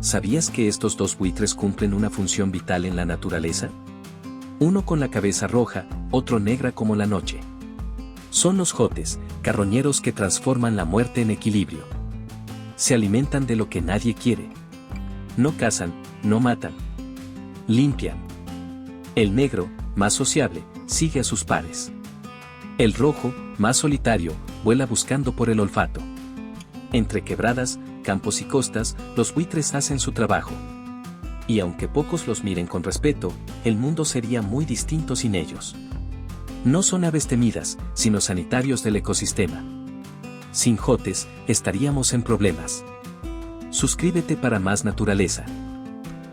¿Sabías que estos dos buitres cumplen una función vital en la naturaleza? Uno con la cabeza roja, otro negra como la noche. Son los jotes, carroñeros que transforman la muerte en equilibrio. Se alimentan de lo que nadie quiere. No cazan, no matan. Limpian. El negro, más sociable, sigue a sus pares. El rojo, más solitario, vuela buscando por el olfato. Entre quebradas, campos y costas, los buitres hacen su trabajo. Y aunque pocos los miren con respeto, el mundo sería muy distinto sin ellos. No son aves temidas, sino sanitarios del ecosistema. Sin jotes, estaríamos en problemas. Suscríbete para más naturaleza.